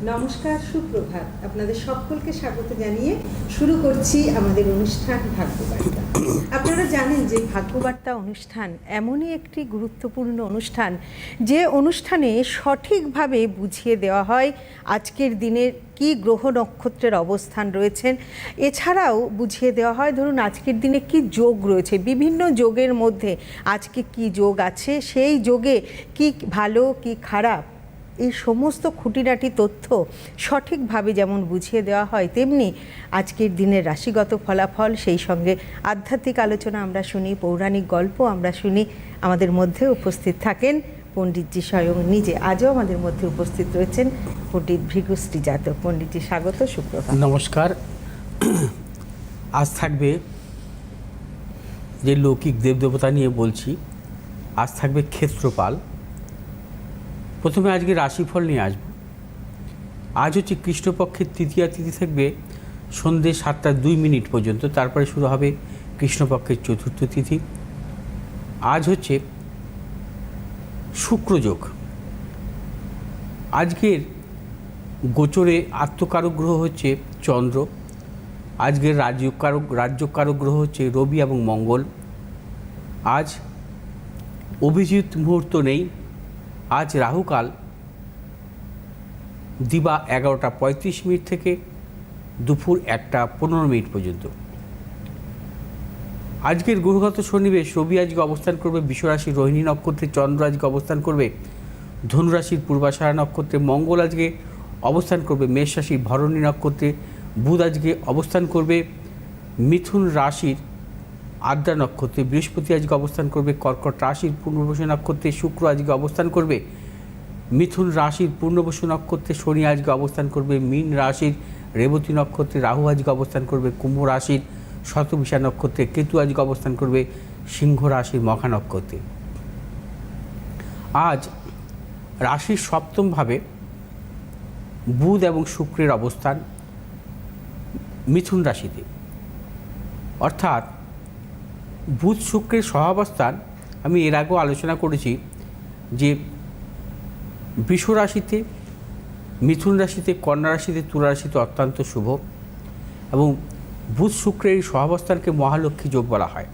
নমস্কার, সুপ্রভাত। আপনাদের সকলকে স্বাগত জানিয়ে শুরু করছি আমাদের অনুষ্ঠান ভাগ্যবার্তা। আপনারা জানেন যে ভাগ্যবার্তা অনুষ্ঠান এমনই একটি গুরুত্বপূর্ণ অনুষ্ঠান যে অনুষ্ঠানে সঠিকভাবে বুঝিয়ে দেওয়া হয় আজকের দিনের কি গ্রহ নক্ষত্রের অবস্থান রয়েছেন। এছাড়াও বুঝিয়ে দেওয়া হয় ধরুন আজকের দিনে কি যোগ রয়েছে, বিভিন্ন যোগের মধ্যে আজকে কি যোগ আছে, সেই যোগে কি ভালো কি খারাপ, এই সমস্ত খুঁটিনাটি তথ্য সঠিকভাবে যেমন বুঝিয়ে দেওয়া হয়, তেমনি আজকের দিনের রাশিগত ফলাফল, সেই সঙ্গে আধ্যাত্মিক আলোচনা আমরা শুনি, পৌরাণিক গল্প আমরা শুনি। আমাদের মধ্যে উপস্থিত থাকেন পণ্ডিতজি স্বয়ং নিজে। আজও আমাদের মধ্যে উপস্থিত রয়েছেন পণ্ডিত ভৃগুশ্রী জাতক। পণ্ডিতজি স্বাগত, সুপ্রভাত। নমস্কার। আজ থাকবে যে লৌকিক দেবদেবতা নিয়ে বলছি, আজ থাকবে ক্ষেত্রপাল। প্রথমে আজকে রাশিফল নিয়ে আসব। আজ হচ্ছে কৃষ্ণপক্ষের তৃতীয়া তিথি, থাকবে সন্ধ্যে 7টা 2 মিনিট পর্যন্ত, তারপরে শুরু হবে কৃষ্ণপক্ষের চতুর্থ তিথি। আজ হচ্ছে শুক্রযোগ। আজকের গোচরে আত্মকারক গ্রহ হচ্ছে চন্দ্র। আজকের রাজ্যকারক গ্রহ হচ্ছে রবি এবং মঙ্গল। আজ অভিজিৎ মুহূর্ত নেই। আজ রাহুকাল দিবা 11টা 35 মিনিট থেকে দুপুর 1টা 15 মিনিট পর্যন্ত। আজকের গ্রহগত সন্নিবেশ, রবি আজকে অবস্থান করবে বিশ্বরাশি রোহিণী নক্ষত্রে, চন্দ্র আজকে অবস্থান করবে ধনুরাশির পূর্বাষাঢ়া নক্ষত্রে, মঙ্গল আজকে অবস্থান করবে মেষ রাশির ভরণী নক্ষত্রে, বুধ আজকে অবস্থান করবে মিথুন রাশির আদ্রা নক্ষত্রে, বৃহস্পতি আজকে অবস্থান করবে কর্কট রাশির পূর্ণবসু নক্ষত্রে, শুক্র আজকে অবস্থান করবে মিথুন রাশির পূর্ণবসু নক্ষত্রে, শনি আজকে অবস্থান করবে মীন রাশির রেবতী নক্ষত্রে, রাহু আজকে অবস্থান করবে কুম্ভ রাশির শতবিশা নক্ষত্রে, কেতু আজকে অবস্থান করবে সিংহ রাশির মখা নক্ষত্রে। আজ রাশির সপ্তমভাবে বুধ এবং শুক্রের অবস্থান মিথুন রাশিতে, অর্থাৎ বুধ শুক্রের সহাবস্থান আমি এর আগেও আলোচনা করেছি যে বৃষ রাশিতে, মিথুন রাশিতে, কন্যা রাশিতে, তুলা রাশিতে অত্যন্ত শুভ, এবং বুধ শুক্রের এই সহাবস্থানকে মহালক্ষ্মী যোগ বলা হয়।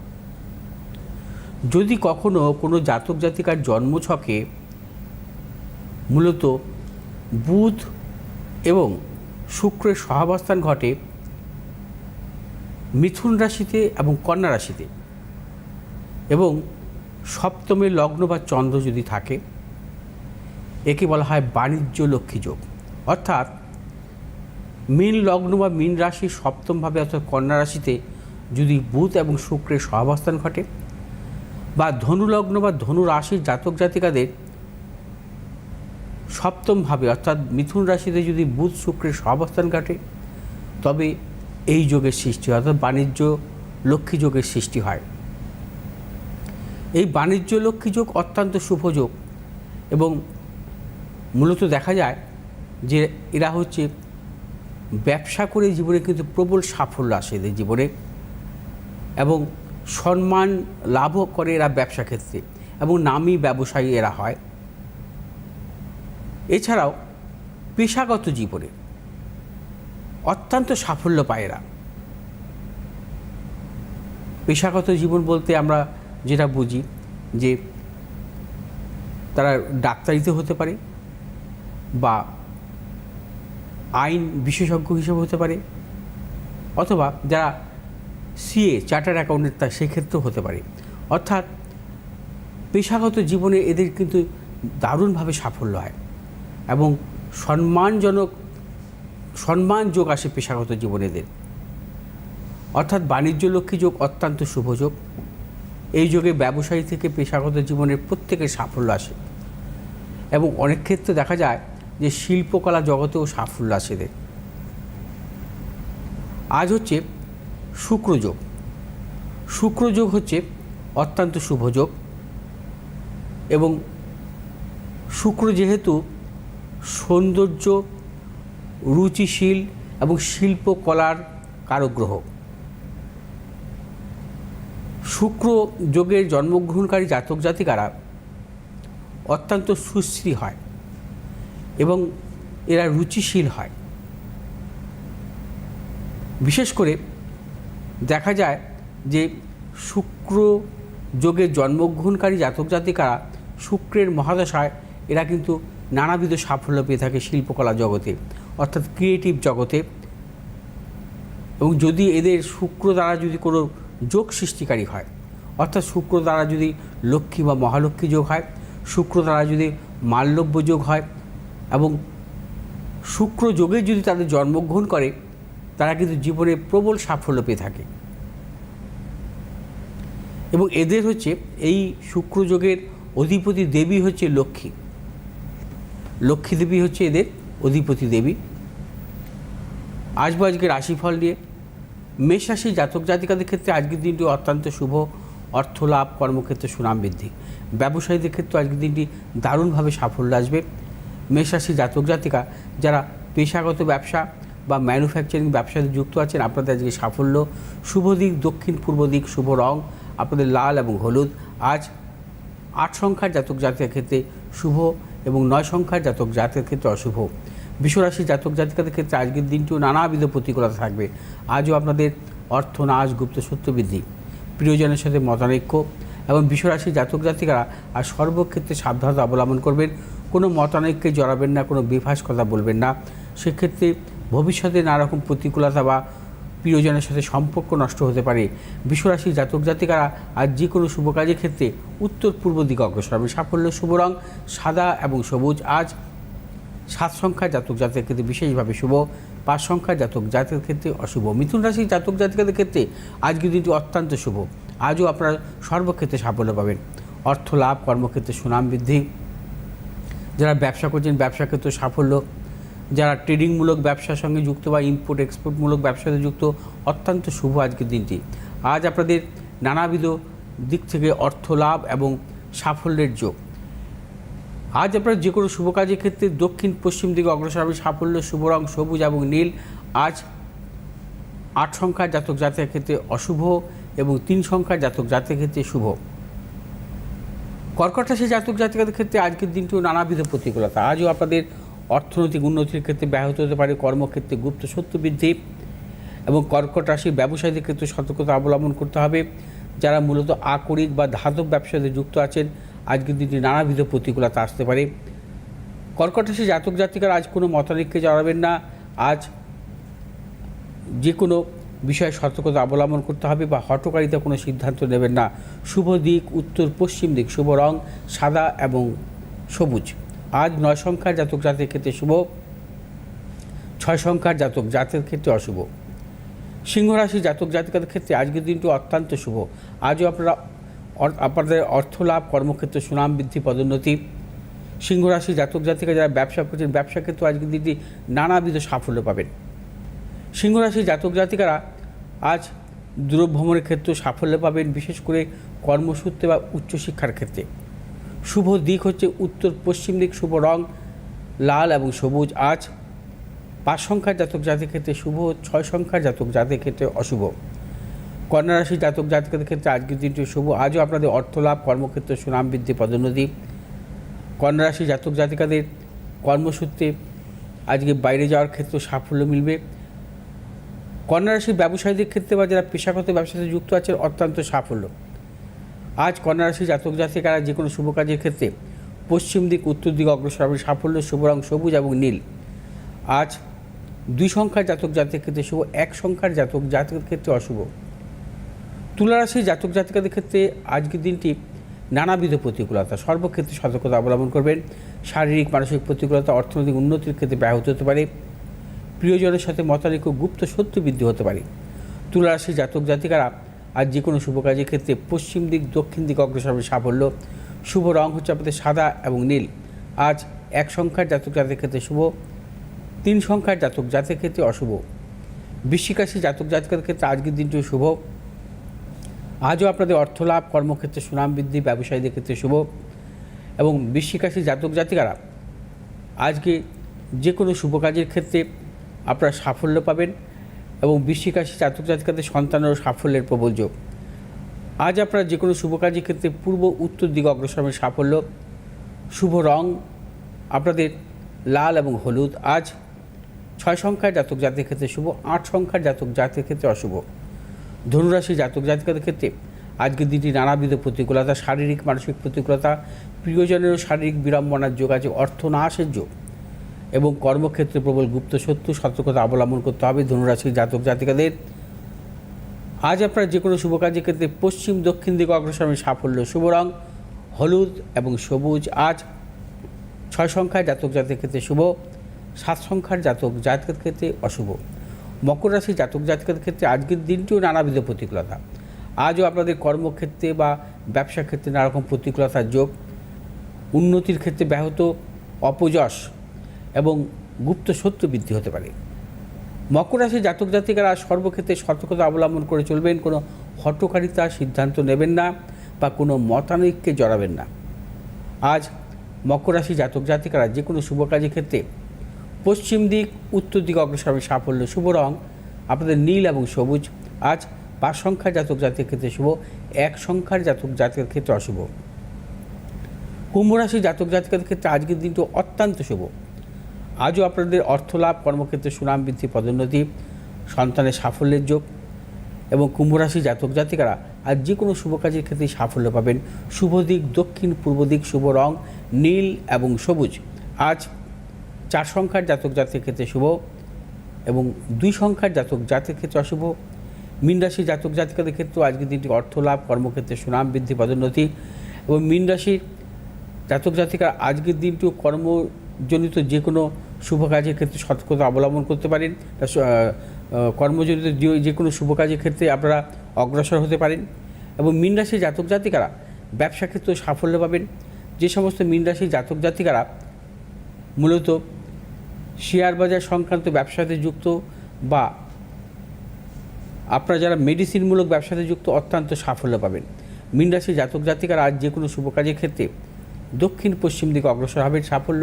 যদি কখনো কোনো জাতক জাতিকার জন্মছকে মূলত বুধ এবং শুক্রের সহাবস্থান ঘটে মিথুন রাশিতে এবং কন্যা রাশিতে, এবং সপ্তমে লগ্ন বা চন্দ্র যদি থাকে, একে বলা হয় বাণিজ্য লক্ষ্মী যোগ। অর্থাৎ মীন লগ্ন বা মীন রাশির সপ্তমভাবে অর্থাৎ কন্যা রাশিতে যদি বুধ এবং শুক্রের সহাবস্থান ঘটে, বা ধনু লগ্ন বা ধনু রাশির জাতক জাতিকাদের সপ্তমভাবে অর্থাৎ মিথুন রাশিতে যদি বুধ শুক্রের সহাবস্থান ঘটে, তবে এই যোগের সৃষ্টি হয়, অর্থাৎ বাণিজ্য লক্ষ্মী যোগের সৃষ্টি হয়। এই বাণিজ্য লক্ষ্মী যোগ অত্যন্ত শুভ যোগ, এবং মূলত দেখা যায় যে এরা হচ্ছে ব্যবসা করে জীবনে কিন্তু প্রবল সাফল্য আসে এদের জীবনে, এবং সম্মান লাভও করে এরা ব্যবসা ক্ষেত্রে, এবং নামী ব্যবসায়ী এরা হয়। এছাড়াও পেশাগত জীবনে অত্যন্ত সাফল্য পায় এরা। পেশাগত জীবন বলতে আমরা যেটা বুঝি যে তারা ডাক্তারিতে হতে পারে, বা আইন বিশেষজ্ঞ হিসেবে হতে পারে, অথবা যারা সিএ চার্টার্ড অ্যাকাউন্টেন্ট তা সেক্ষেত্রেও হতে পারে। অর্থাৎ পেশাগত জীবনে এদের কিন্তু দারুণভাবে সাফল্য হয়, এবং সম্মান যোগ আসে পেশাগত জীবনে এদের। অর্থাৎ বাণিজ্য লক্ষ্মী যোগ অত্যন্ত শুভ যোগ। এই যোগে ব্যবসায়ী থেকে পেশাগত জীবনের প্রত্যেকের সাফল্য আসে, এবং অনেক ক্ষেত্রে দেখা যায় যে শিল্পকলা জগতেও সাফল্য আসে এদের। আজ হচ্ছে শুক্রযোগ। শুক্রযোগ হচ্ছে অত্যন্ত শুভ যোগ, এবং শুক্র যেহেতু সৌন্দর্য, রুচিশীল এবং শিল্পকলার কারক গ্রহ, শুক্র যোগের জন্মগ্রহণকারী জাতক জাতিকারা অত্যন্ত সুশ্রী হয় এবং এরা রুচিশীল হয়। বিশেষ করে দেখা যায় যে শুক্র যোগে জন্মগ্রহণকারী জাতক জাতিকারা শুক্রের মহাদশায় এরা কিন্তু নানাবিধ সাফল্য পেয়ে থাকে শিল্পকলা জগতে, অর্থাৎ ক্রিয়েটিভ জগতে। এবং যদি এদের শুক্র দ্বারা যদি কোনো যোগ সৃষ্টিকারী হয়, অর্থাৎ শুক্র দ্বারা যদি লক্ষ্মী বা মহালক্ষ্মী যোগ হয়, শুক্র দ্বারা যদি মাল্যব্য যোগ হয় এবং শুক্র যোগে যদি তাদের জন্মগ্রহণ করে, তারা কিন্তু জীবনে প্রবল সাফল্য পেয়ে থাকে। এবং এদের হচ্ছে এই শুক্র যোগের অধিপতি দেবী হচ্ছে লক্ষ্মী। লক্ষ্মী দেবী হচ্ছে এদের অধিপতি দেবী। আসবো আজকে রাশিফল নিয়ে। মেষ রাশি জাতক জাতিকাদের ক্ষেত্রে আজকের দিনটি অত্যন্ত শুভ। অর্থ লাভ, কর্মক্ষেত্রে সুনাম বৃদ্ধি, ব্যবসায়ীদের ক্ষেত্রে আজকের দিনটি দারুণভাবে সাফল্য আসবে। মেষ রাশি জাতক জাতিকা যারা পেশাগত ব্যবসা বা ম্যানুফ্যাকচারিং ব্যবসাতে যুক্ত আছেন, আপনাদের আজকে সাফল্য। শুভ দিক দক্ষিণ পূর্ব দিক, শুভ রং আপনাদের লাল এবং হলুদ। আজ 8 সংখ্যার জাতক জাতিকার ক্ষেত্রে শুভ এবং 9 সংখ্যার জাতক জাতিকার ক্ষেত্রে অশুভ। বিশ্বরাশি জাতক জাতিকাদের ক্ষেত্রে আজকের দিনটিও নানাবিধ প্রতিকূলতা থাকবে। আজও আপনাদের অর্থ নাশ, গুপ্ত সত্য বৃদ্ধি, প্রিয়জনের সাথে মতানৈক্য এবং বিশ্বরাশি জাতক জাতিকারা আর সর্বক্ষেত্রে সাবধানতা অবলম্বন করবেন। কোনো মতানৈক্যে জড়াবেন না, কোনো বিভাস কথা বলবেন না। সেক্ষেত্রে ভবিষ্যতে নানারকম প্রতিকূলতা বা প্রিয়জনের সাথে সম্পর্ক নষ্ট হতে পারে। বিশ্বরাশি জাতক জাতিকারা আজ যে কোনো শুভ কাজের ক্ষেত্রে উত্তর পূর্ব দিকে অগ্রসর হবে। সাফল্য, শুভ রং সাদা এবং সবুজ। আজ 7 সংখ্যার জাতক জাতিকার ক্ষেত্রে বিশেষভাবে শুভ, 5 সংখ্যার জাতক জাতিকার ক্ষেত্রে অশুভ। মিথুন রাশির জাতক জাতিকাদের ক্ষেত্রে আজকের দিনটি অত্যন্ত শুভ। আজও আপনারা সর্বক্ষেত্রে সাফল্য পাবেন। অর্থ লাভ, কর্মক্ষেত্রে সুনাম বৃদ্ধি, যারা ব্যবসা করছেন ব্যবসা ক্ষেত্রে সাফল্য, যারা ট্রেডিংমূলক ব্যবসার সঙ্গে যুক্ত বা ইম্পোর্ট এক্সপোর্টমূলক ব্যবসাতে যুক্ত, অত্যন্ত শুভ আজকের দিনটি। আজ আপনাদের নানাবিধ দিক থেকে অর্থ লাভ এবং সাফল্যের যোগ। আজ আপনারা যে কোনো শুভ কাজের ক্ষেত্রে দক্ষিণ পশ্চিম দিকে অগ্রসর হবে। সাফল্য, শুভ রং সবুজ এবং নীল। আজ 8 সংখ্যার জাতক জাতিকার ক্ষেত্রে অশুভ এবং 3 সংখ্যার জাতক জাতিকার ক্ষেত্রে শুভ। কর্কট রাশি জাতক জাতিকাদের ক্ষেত্রে আজকের দিনটিও নানাবিধ প্রতিকূলতা। আজও আপনাদের অর্থনৈতিক উন্নতির ক্ষেত্রে ব্যাহত হতে পারে, কর্মক্ষেত্রে গুপ্ত শত্রু বৃদ্ধি এবং কর্কট রাশির ব্যবসায়ীদের ক্ষেত্রে সতর্কতা অবলম্বন করতে হবে। যারা মূলত আকরিক বা ধাতব ব্যবসাতে যুক্ত আছেন, আজকের দিনটি নানাবিধ প্রতিকূলতা আসতে পারে। কর্কট রাশি জাতক জাতিকারা আজ কোনো মতানৈক্যে জড়াবেন না। আজ যে কোনো বিষয়ে সতর্কতা অবলম্বন করতে হবে বা হঠকারিতা কোনো সিদ্ধান্ত নেবেন না। শুভ দিক উত্তর পশ্চিম দিক, শুভ রং সাদা এবং সবুজ। আজ 9 সংখ্যার জাতক জাতির ক্ষেত্রে শুভ, 6 সংখ্যার জাতক জাতির ক্ষেত্রে অশুভ। সিংহ রাশি জাতক জাতিকাদের ক্ষেত্রে আজকের দিনটি অত্যন্ত শুভ। আজও আপনাদের অর্থ লাভ, কর্মক্ষেত্রে সুনাম বৃদ্ধি, পদোন্নতি। সিংহ রাশি জাতক জাতিকা যারা ব্যবসা করছেন ব্যবসা ক্ষেত্রে আজকের দিনটি নানাবিধ সাফল্য পাবেন। সিংহ রাশি জাতক জাতিকারা আজ দূরভ্রমণের ক্ষেত্রে সাফল্য পাবেন, বিশেষ করে কর্মসূত্রে বা উচ্চশিক্ষার ক্ষেত্রে। শুভ দিক হচ্ছে উত্তর পশ্চিম দিক, শুভ রং লাল এবং সবুজ। আজ 5 সংখ্যার জাতক জাতির ক্ষেত্রে শুভ, 6 সংখ্যার জাতক জাতির ক্ষেত্রে অশুভ। কন্যা রাশি জাতক জাতিকাদের ক্ষেত্রে আজকের দিনটি শুভ। আজও আপনাদের অর্থ লাভ, কর্মক্ষেত্রে সুনাম বৃদ্ধি, পদোন্নতি। কন্যা রাশি জাতক জাতিকাদের কর্মসূত্রে আজকে বাইরে যাওয়ার ক্ষেত্রে সাফল্য মিলবে। কন্যা রাশির ব্যবসায়ীদের ক্ষেত্রে বা যারা পেশাগত ব্যবসাতে যুক্ত আছেন, অত্যন্ত সাফল্য। আজ কন্যা রাশি জাতক জাতিকারা যে কোনো শুভ কাজের ক্ষেত্রে পশ্চিম দিক উত্তর দিকে অগ্রসর হবে। সাফল্য, শুভ রং সবুজ এবং নীল। আজ 2 সংখ্যার জাতক জাতির ক্ষেত্রে শুভ, 1 সংখ্যার জাতক জাতিকের ক্ষেত্রে অশুভ। তুলা রাশির জাতক জাতিকাদের ক্ষেত্রে আজকের দিনটি নানাবিধ প্রতিকূলতা, সর্বক্ষেত্রে সতর্কতা অবলম্বন করবেন। শারীরিক মানসিক প্রতিকূলতা, অর্থনৈতিক উন্নতির ক্ষেত্রে ব্যাহত হতে পারে। প্রিয়জনের সাথে মতানৈক্য, গুপ্ত শত্রু বৃদ্ধি হতে পারে। তুলা রাশির জাতক জাতিকারা আজ যে কোনো শুভ কাজের ক্ষেত্রে পশ্চিম দিক দক্ষিণ দিক অগ্রসর হবে। সাফল্য, শুভ রং হচ্ছে আপনাদের সাদা এবং নীল। আজ 1 সংখ্যার জাতক জাতির ক্ষেত্রে শুভ, 3 সংখ্যার জাতক জাতির ক্ষেত্রে অশুভ। বৃশ্চিক রাশি জাতক জাতিকাদের ক্ষেত্রে আজকের দিনটিও শুভ। আজও আপনাদের অর্থ লাভ, কর্মক্ষেত্রে সুনাম বৃদ্ধি, ব্যবসায়ীদের ক্ষেত্রে শুভ এবং বৃশ্চিক রাশি জাতক জাতিকারা আজকে যে কোনো শুভ কাজের ক্ষেত্রে আপনারা সাফল্য পাবেন এবং বৃশ্চিক রাশি জাতক জাতিকাদের সন্তানেরও সাফল্যের প্রবল যোগ। আজ আপনারা যে কোনো শুভ কাজের ক্ষেত্রে পূর্ব উত্তর দিকে অগ্রসর হবে। সাফল্য, শুভ রং আপনাদের লাল এবং হলুদ। আজ 6 সংখ্যার জাতক জাতির ক্ষেত্রে শুভ, 8 সংখ্যার জাতক জাতির ক্ষেত্রে অশুভ। ধনুরাশি জাতক জাতিকাদের ক্ষেত্রে আজকের দিনটি নানাবিধ প্রতিকূলতা, শারীরিক মানসিক প্রতিকূলতা, প্রিয়জনেরও শারীরিক বিড়ম্বনার যোগ আছে, অর্থ নাশের যোগ এবং কর্মক্ষেত্রে প্রবল গুপ্ত শত্রু, সতর্কতা অবলম্বন করতে হবে ধনুরাশির জাতক জাতিকাদের। আজ আপনারা যে কোনো শুভ কাজের ক্ষেত্রে পশ্চিম দক্ষিণ দিকে অগ্রসর হবেন, সাফল্য। শুভ রং হলুদ এবং সবুজ। আজ 6 সংখ্যার জাতক জাতির ক্ষেত্রে শুভ, 7 সংখ্যার জাতক জাতিকের ক্ষেত্রে অশুভ। মকর রাশির জাতক জাতিকের ক্ষেত্রে আজকের দিনটিও নানাবিধ প্রতিকূলতা। আজও আপনাদের কর্মক্ষেত্রে বা ব্যবসা ক্ষেত্রে নানারকম প্রতিকূলতার যোগ, উন্নতির ক্ষেত্রে ব্যাহত অপযশ এবং গুপ্ত শত্রু বৃদ্ধি হতে পারে। মকর রাশির জাতক জাতিকারা সর্বক্ষেত্রে সতর্কতা অবলম্বন করে চলবেন, কোনো হঠকারিতার সিদ্ধান্ত নেবেন না বা কোনো মতানৈক্যে জড়াবেন না। আজ মকর রাশি জাতক জাতিকারা যে কোনো শুভ কাজের ক্ষেত্রে পশ্চিম দিক উত্তর দিকে অগ্রসর হবে, সাফল্য। শুভ রং আপনাদের নীল এবং সবুজ। আজ 5 সংখ্যার জাতক জাতির ক্ষেত্রে শুভ, 1 সংখ্যার জাতক জাতিকের ক্ষেত্রে অশুভ। কুম্ভ রাশি জাতক জাতিকের ক্ষেত্রে আজকের দিনটি অত্যন্ত শুভ। আজও আপনাদের অর্থলাভ, কর্মক্ষেত্রে সুনাম বৃদ্ধি, পদোন্নতি, সন্তানের সাফল্যের যোগ এবং কুম্ভ রাশি জাতক জাতিকারা আজ যে কোনো শুভ কাজের ক্ষেত্রে সাফল্য পাবেন। শুভ দিক দক্ষিণ পূর্ব দিক, শুভ রং নীল এবং সবুজ। আজ 4 সংখ্যার জাতক জাতির ক্ষেত্রে শুভ এবং 2 সংখ্যার জাতক জাতির ক্ষেত্রে অশুভ। মীন রাশি জাতক জাতিকাদের ক্ষেত্রেও আজকের দিনটি অর্থলাভ, কর্মক্ষেত্রে সুনাম বৃদ্ধি, পদোন্নতি এবং মীন রাশির জাতক জাতিকারা আজকের দিনটিও কর্মজনিত যে কোনো শুভ কাজের ক্ষেত্রে সতর্কতা অবলম্বন করতে পারেন। কর্মজনিত যে কোনো শুভ কাজের ক্ষেত্রে আপনারা অগ্রসর হতে পারেন এবং মীন রাশির জাতক জাতিকারা ব্যবসা ক্ষেত্রে সাফল্য পাবেন। যে সমস্ত মীন রাশির জাতক জাতিকারা মূলত শেয়ার বাজার সংক্রান্ত ব্যবসাতে যুক্ত বা আপনারা যারা মেডিসিনমূলক ব্যবসাতে যুক্ত, অত্যন্ত সাফল্য পাবেন। মীন রাশির জাতক জাতিকারা আজ যে কোনো শুভ কাজের ক্ষেত্রে দক্ষিণ পশ্চিম দিকে অগ্রসর হবেন, সাফল্য।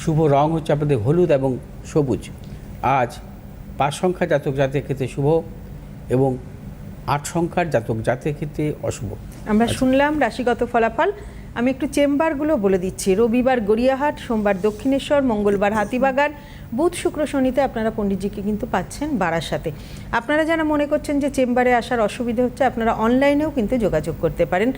শুভ রং হচ্ছে আপনাদের হলুদ এবং সবুজ। আজ 5 সংখ্যার জাতক জাতির ক্ষেত্রে শুভ এবং 8 সংখ্যার জাতক জাতির ক্ষেত্রে অশুভ। আমরা শুনলাম রাশিগত ফলাফল। আমি একটু চেম্বারগুলো বলে দিচ্ছি। রবিবার গড়িয়াহাট, সোমবার দক্ষিণেশ্বর, মঙ্গলবার হাতিবাগান, বুধ শুক্র শনিতে আপনারা পণ্ডিতজিকে কিন্তু পাচ্ছেন বারাসাতে। আপনারা যারা মনে করছেন যে চেম্বারে আসার অসুবিধা হচ্ছে, আপনারা অনলাইনেও কিন্তু যোগাযোগ করতে পারেন।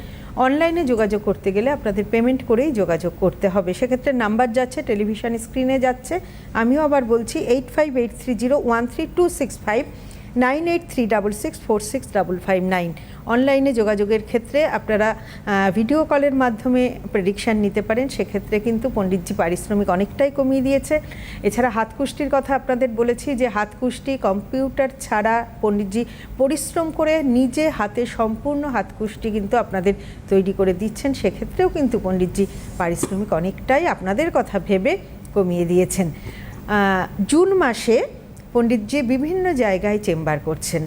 অনলাইনে যোগাযোগ করতে গেলে আপনাদের পেমেন্ট করেই যোগাযোগ করতে হবে। সেক্ষেত্রে নাম্বার যাচ্ছে, টেলিভিশন স্ক্রিনে যাচ্ছে। আমিও আবার বলছি 8583013265, 9836646559। অনলাইনে যোগাযোগের ক্ষেত্রে আপনারা ভিডিও কলের মাধ্যমে প্রেডিকশান নিতে পারেন। সেক্ষেত্রে কিন্তু পণ্ডিতজি পারিশ্রমিক অনেকটাই কমিয়ে দিয়েছে। এছাড়া হাতকুষ্টির কথা আপনাদের বলেছি যে হাতকুষ্টি কম্পিউটার ছাড়া পণ্ডিতজি পরিশ্রম করে নিজে হাতে সম্পূর্ণ হাতকুষ্টি কিন্তু আপনাদের তৈরি করে দিচ্ছেন। সেক্ষেত্রেও কিন্তু পণ্ডিতজি পারিশ্রমিক অনেকটাই আপনাদের কথা ভেবে কমিয়ে দিয়েছেন। জুন মাসে পণ্ডিতজি বিভিন্ন জায়গায় চেম্বার করছেন।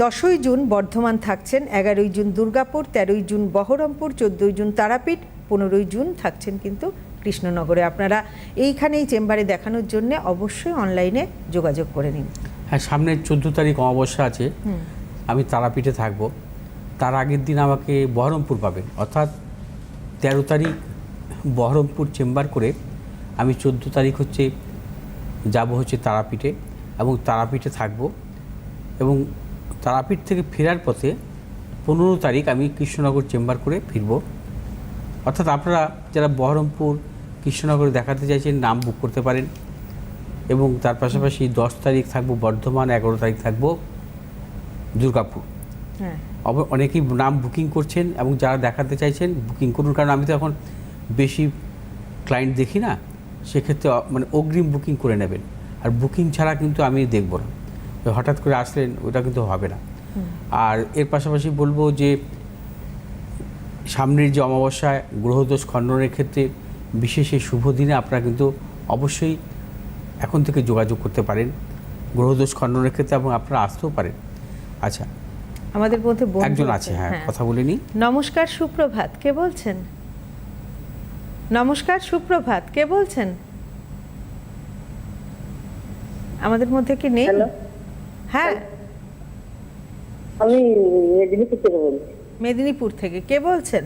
10ই জুন বর্ধমান থাকছেন, 11ই জুন দুর্গাপুর, 13ই জুন বহরমপুর, 14ই জুন তারাপীঠ, 15ই জুন থাকছেন কিন্তু কৃষ্ণনগরে। আপনারা এইখানেই চেম্বারে দেখানোর জন্য অবশ্যই অনলাইনে যোগাযোগ করে নিন। হ্যাঁ, সামনের 14 তারিখ অমাবস্যা আছে, আমি তারাপীঠে থাকবো। তার আগের দিন আমাকে বহরমপুর পাবেন, অর্থাৎ 13 তারিখ বহরমপুর চেম্বার করে আমি 14 তারিখ যাব তারাপীঠে এবং তারাপীঠে থাকবো এবং তারাপীঠ থেকে ফেরার পথে 15 তারিখ আমি কৃষ্ণনগর চেম্বার করে ফিরব। অর্থাৎ আপনারা যারা বহরমপুর কৃষ্ণনগরে দেখাতে চাইছেন নাম বুক করতে পারেন এবং তার পাশাপাশি 10 তারিখ থাকবো বর্ধমান, 11 তারিখ থাকবো দুর্গাপুর। হ্যাঁ, অনেকেই নাম বুকিং করছেন এবং যারা দেখাতে চাইছেন বুকিং করুন, কারণ আমি তো এখন বেশি ক্লায়েন্ট দেখি না। সেক্ষেত্রে মানে অগ্রিম বুকিং করে নেবেন, আর বুকিং ছাড়া কিন্তু আমি দেখব না। হঠাৎ করে আসলেন ওটা কিন্তু হবে না। আর এর পাশাপাশি বলবো যে সামনের যে অমাবস্যায় গ্রহদোষ খণ্ডনের ক্ষেত্রে বিশেষ এই শুভ দিনে আপনারা কিন্তু অবশ্যই এখন থেকে যোগাযোগ করতে পারেন গ্রহদোষ খণ্ডনের ক্ষেত্রে এবং আপনারা আসতেও পারেন। আচ্ছা, আমাদের মধ্যে একজন আছে, হ্যাঁ, কথা বলে নিই। নমস্কার, সুপ্রভাত, কে বলছেন? নমস্কার, সুপ্রভাত, কে বলছেন? আমাদের মধ্যে কি নেই? হ্যাঁ, আমি মেদিনীপুর থেকে বলছি। মেদিনীপুর থেকে কে বলছেন?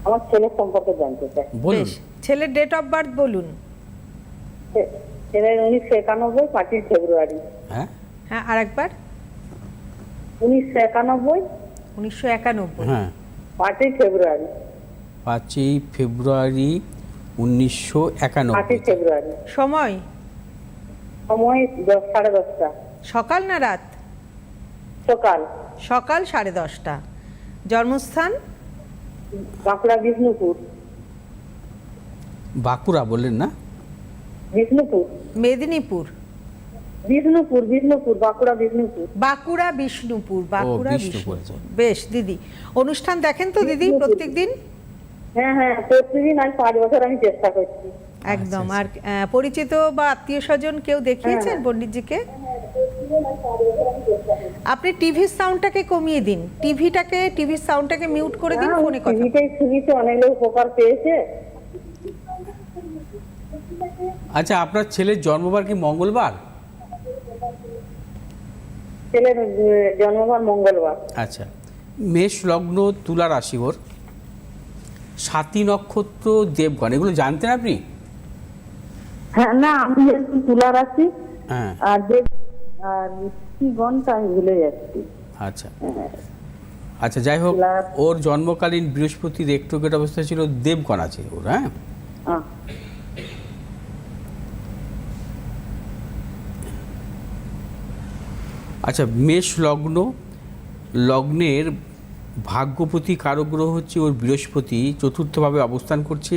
আমার ছেলের সম্পর্কে জানতে চাই। বলুন। বেশ, ছেলের ডেট অফ বার্থ বলুন। ছেলের 1991, 5ই ফেব্রুয়ারি। হ্যাঁ হ্যাঁ, আরেকবার। 1991, 1991। হ্যাঁ 5ই ফেব্রুয়ারি। 5ই ফেব্রুয়ারি 1991। 5ই ফেব্রুয়ারি। সময় সময় 10:30। সকাল না রাত? সকাল। সকাল 10:30। জন্মস্থান? বাঁকুড়া বিষ্ণুপুর। বাঁকুড়া বললেন না? বিষ্ণুপুর। মেদিনীপুর? বিষ্ণুপুর, বাঁকুড়া বিষ্ণুপুর। বাঁকুড়া বিষ্ণুপুর, বাঁকুড়া বিষ্ণুপুর। বিষ্ণুপুর। বেশ দিদি, অনুষ্ঠান দেখেন তো দিদি বিষ্ণুপুর। প্রত্যেক দিন? হ্যাঁ, প্রতিদিন আজ 5 বছর আমি চেষ্টা করছি। একদম। আর পরিচিত বা আত্মীয় স্বজন কেউ দেখিয়েছেন পণ্ডিতজিকে? আপনি টিভির সাউন্ডটাকে কমিয়ে দিন, টিভির সাউন্ডটাকে মিউট করে দিন, ফোনে কথা। টিভিতে অনেক লোক উপকার পেয়েছে। আচ্ছা, আপনার ছেলের জন্মবার কি মঙ্গলবার? ছেলের জন্মবার মঙ্গলবার। আচ্ছা, মেষ লগ্ন, তুলা রাশি ওর, 7ই নক্ষত্র, দেবগণ, এগুলো জানতেন আপনি? হ্যাঁ, না আমি যেরকম তুলা রাশি হ্যাঁ। আর কি গণটা আমি ভুলে যাচ্ছি। আচ্ছা আচ্ছা, যাই হোক, ওর জন্মকালীন বৃহস্পতি রেক্টোগেট অবস্থায় ছিল, দেবগণ আছে ওর। হ্যাঁ, আচ্ছা, মেষ লগ্ন, লগ্নের ভাগ্যপতি কারক গ্রহ হচ্ছে ওর বৃহস্পতি, চতুর্থভাবে অবস্থান করছে।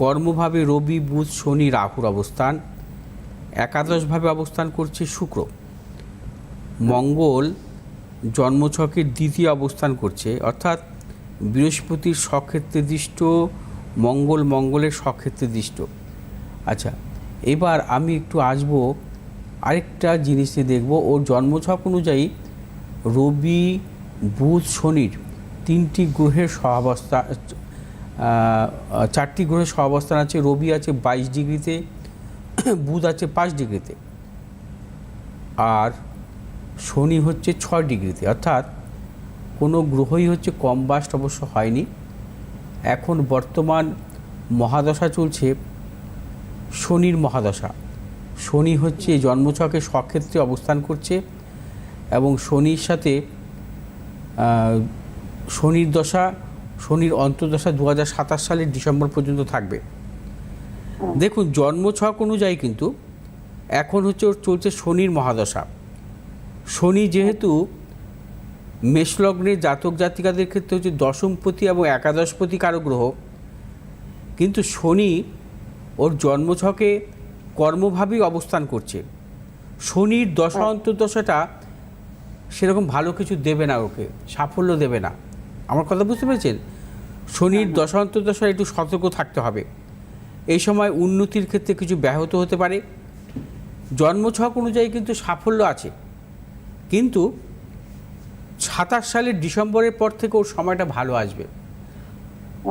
কর্মভাবে রবি, বুধ, শনি, রাহুর অবস্থান। একাদশভাবে অবস্থান করছে শুক্র। মঙ্গল জন্মছকের দ্বিতীয় অবস্থান করছে, অর্থাৎ বৃহস্পতির স্বক্ষেত্রে দৃষ্ট, মঙ্গলের স্বক্ষেত্রে দৃষ্ট। আচ্ছা, এবার আমি একটু আসবো আরেকটা জিনিসে দেখব, ওর জন্মছক অনুযায়ী রবি, বুধ, শনির 3টি গ্রহের সহাবস্থা, 4টি গ্রহের সহাবস্থান আছে। রবি আছে 22 ডিগ্রিতে, বুধ আছে 5 ডিগ্রিতে, আর শনি হচ্ছে 6 ডিগ্রিতে। অর্থাৎ কোনো গ্রহই হচ্ছে কম বাস্ট অবশ্য হয়নি। এখন বর্তমান মহাদশা চলছে শনির মহাদশা। শনি হচ্ছে জন্মছকে স্বক্ষেত্রে অবস্থান করছে, এবং শনির সাথে শনির দশা, শনির অন্তর্দশা 2027 সালের ডিসেম্বর পর্যন্ত থাকবে। দেখুন, জন্মছক অনুযায়ী কিন্তু এখন হচ্ছে ওর চলছে শনির মহাদশা। শনি যেহেতু মেষলগ্নের জাতক জাতিকাদের ক্ষেত্রে হচ্ছে দশমপতি এবং একাদশপতি কারক গ্রহ, কিন্তু শনি ওর জন্মছকে কর্মভাবেই অবস্থান করছে। শনির দশা অন্তর্দশাটা সেরকম ভালো কিছু দেবে না, ওকে সাফল্য দেবে না। আমার কথা বুঝতে পেরেছেন? শনির দশা অন্তর্দশায় একটু সতর্ক থাকতে হবে। এই সময় উন্নতির ক্ষেত্রে কিছু ব্যাহত হতে পারে। জন্মছক অনুযায়ী কিন্তু সাফল্য আছে, কিন্তু 27 সালের ডিসেম্বরের পর থেকে ওর সময়টা ভালো আসবে।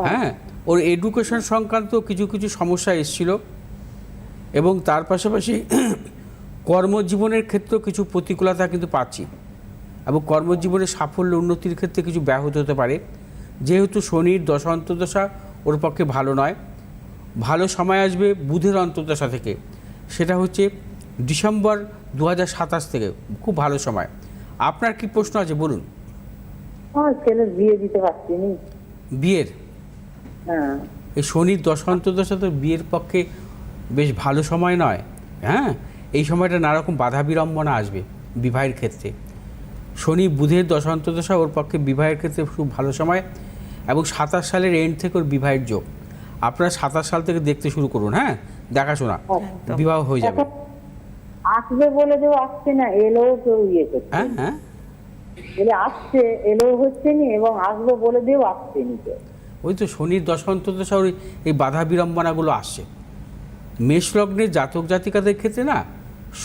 হ্যাঁ, ওর এডুকেশন সংক্রান্ত কিছু কিছু সমস্যা এসেছিল, এবং তার পাশাপাশি কর্মজীবনের ক্ষেত্রেও কিছু প্রতিকূলতা কিন্তু পাচ্ছি, এবং কর্মজীবনের সাফল্য উন্নতির ক্ষেত্রে কিছু ব্যাহত হতে পারে। যেহেতু শনির দশা অন্তর্দশা ওর পক্ষে ভালো নয়, ভালো সময় আসবে বুধের অন্তর্দশা থেকে, সেটা হচ্ছে ডিসেম্বর 2027 থেকে, খুব ভালো সময়। আপনার কি প্রশ্ন আছে বলুন? ছেলের বিয়ে দিতে পারছি না। বিয়ের? হ্যাঁ, এই শনির দশা অন্তর্দশা তো বিয়ের পক্ষে বেশ ভালো সময় নয়। হ্যাঁ, এই সময়টা নানা রকম বাধা বিড়ম্বনা আসবে বিবাহের ক্ষেত্রে। শনি বুধের দশা অন্তর্দশা ওর পক্ষে বিবাহের ক্ষেত্রে খুব ভালো সময়, এবং 27 সালের এন্ড থেকে ওর বিবাহের যোগ। আপনারা 27 সাল থেকে দেখতে শুরু করুন। হ্যাঁ, দেখাশোনা, বিবাহ হয়ে যাবে। আসবে বলে দেও, আসছে না, এলেও কেউ ইয়ে করছে। হ্যাঁ হ্যাঁ, বলে আসছে, এলেও হচ্ছে নি, এবং আসবে বলে দেও, আসছে নি। ওই তো শনির দশা অন্তর্দশা ওর এই বাধা বিড়ম্বনাগুলো আসছে। মেষলগ্নের জাতক জাতিকাদের ক্ষেত্রে না,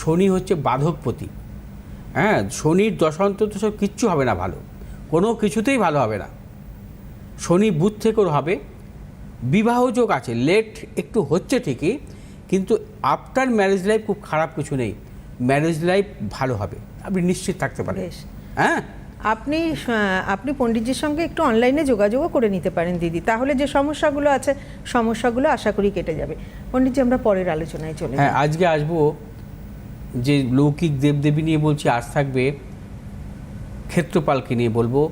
শনি হচ্ছে বাধকপতি। হ্যাঁ, শনির দশা অন্তর্দশা কিচ্ছু হবে না ভালো, কোনো কিছুতেই ভালো হবে না। শনি বুধ থেকেও হবে। বিবাহ যোগ আছে, লেট একটু হচ্ছে ঠিকই, কিন্তু আফটার ম্যারেজ লাইফ খুব খারাপ কিছু নেই, ম্যারেজ লাইফ ভালো হবে, আপনি নিশ্চিত থাকতে পারেন। হ্যাঁ, আপনি পণ্ডিতজির সঙ্গে একটু অনলাইনে যোগাযোগও করে নিতে পারেন দিদি, তাহলে যে সমস্যাগুলো আছে সমস্যাগুলো আশা করি কেটে যাবে। পণ্ডিতজি, আমরা পরের আলোচনায় চলে যাই। হ্যাঁ, আজকে আসবো যে লৌকিক দেবদেবী নিয়ে বলছি, আজ থাকবে ক্ষেত্রপালকে নিয়ে বলবো।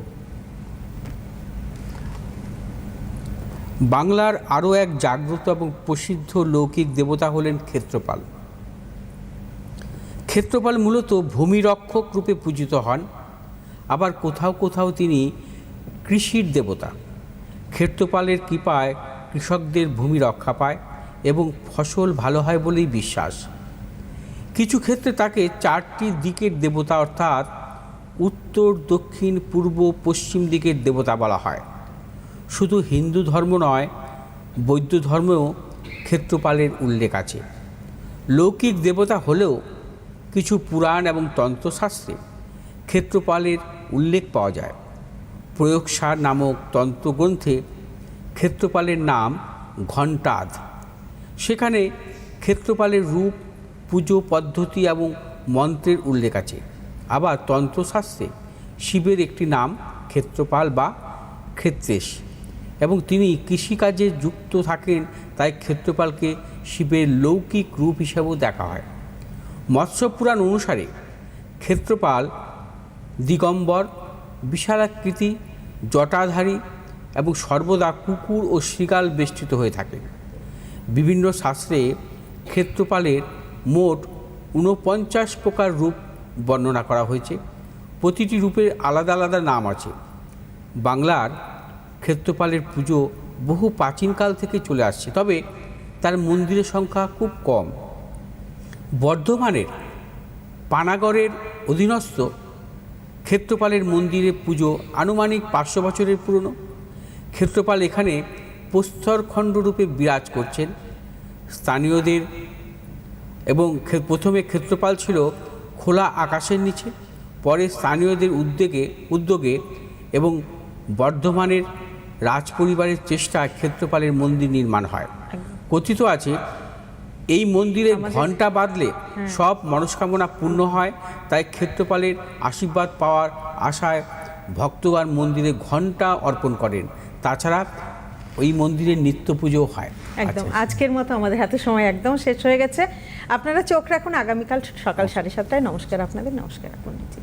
বাংলার আরও এক জাগ্রত এবং প্রসিদ্ধ লৌকিক দেবতা হলেন ক্ষেত্রপাল। ক্ষেত্রপাল মূলত ভূমিরক্ষক রূপে পূজিত হন, আবার কোথাও কোথাও তিনি কৃষির দেবতা। ক্ষেত্রপালের কৃপায় কৃষকদের ভূমি রক্ষা পায় এবং ফসল ভালো হয় বলেই বিশ্বাস। কিছু ক্ষেত্রে তাকে 4টি দিকের দেবতা অর্থাৎ উত্তর, দক্ষিণ, পূর্ব, পশ্চিম দিকের দেবতা বলা হয়। শুধু হিন্দু ধর্ম নয়, বৌদ্ধ ধর্মেও ক্ষেত্রপালের উল্লেখ আছে। লৌকিক দেবতা হলেও কিছু পুরাণ এবং তন্ত্রশাস্ত্রে ক্ষেত্রপালের উল্লেখ পাওয়া যায়। প্রয়োগসার নামক তন্ত্রগ্রন্থে ক্ষেত্রপালের নাম ঘণ্টাদ। সেখানে ক্ষেত্রপালের রূপ, পুজো পদ্ধতি এবং মন্ত্রের উল্লেখ আছে। আবার তন্ত্রশাস্ত্রে শিবের একটি নাম ক্ষেত্রপাল বা ক্ষেত্রেশ, এবং তিনি কৃষিকাজে যুক্ত থাকেন, তাই ক্ষেত্রপালকে শিবের লৌকিক রূপ হিসাবেও দেখা হয়। মৎস্যপুরাণ অনুসারে ক্ষেত্রপাল দিগম্বর, বিশালাকৃতি, জটাধারী এবং সর্বদা কুকুর ও শৃগাল বেষ্টিত হয়ে থাকেন। বিভিন্ন শাস্ত্রে ক্ষেত্রপালের মোট 49 প্রকার রূপ বর্ণনা করা হয়েছে। প্রতিটি রূপের আলাদা আলাদা নাম আছে। বাংলার ক্ষেত্রপালের পুজো বহু প্রাচীনকাল থেকে চলে আসছে, তবে তার মন্দিরের সংখ্যা খুব কম। বর্ধমানের পানাগড়ের অধীনস্থ ক্ষেত্রপালের মন্দিরে পুজো আনুমানিক 500 বছরের পুরনো। ক্ষেত্রপাল এখানে প্রস্তরখণ্ড রূপে বিরাজ করছেন। স্থানীয়দের এবং প্রথমে ক্ষেত্রপাল ছিল খোলা আকাশের নিচে, পরে স্থানীয়দের উদ্যোগে এবং বর্ধমানের রাজপরিবারের চেষ্টায় ক্ষেত্রপালের মন্দির নির্মাণ হয়। কথিত আছে এই মন্দিরে ঘণ্টা বাঁধলে সব মনস্কামনা পূর্ণ হয়, তাই ক্ষেত্রপালের আশীর্বাদ পাওয়ার আশায় ভক্তগণ মন্দিরে ঘণ্টা অর্পণ করেন। তাছাড়া ওই মন্দিরে নিত্য পুজোও হয়। একদম। আজকের মতো আমাদের হাতে সময় একদম শেষ হয়ে গেছে। আপনারা চোখ রাখুন আগামীকাল সকাল 7:30টায়। নমস্কার আপনাদের। নমস্কার পণ্ডিতজি।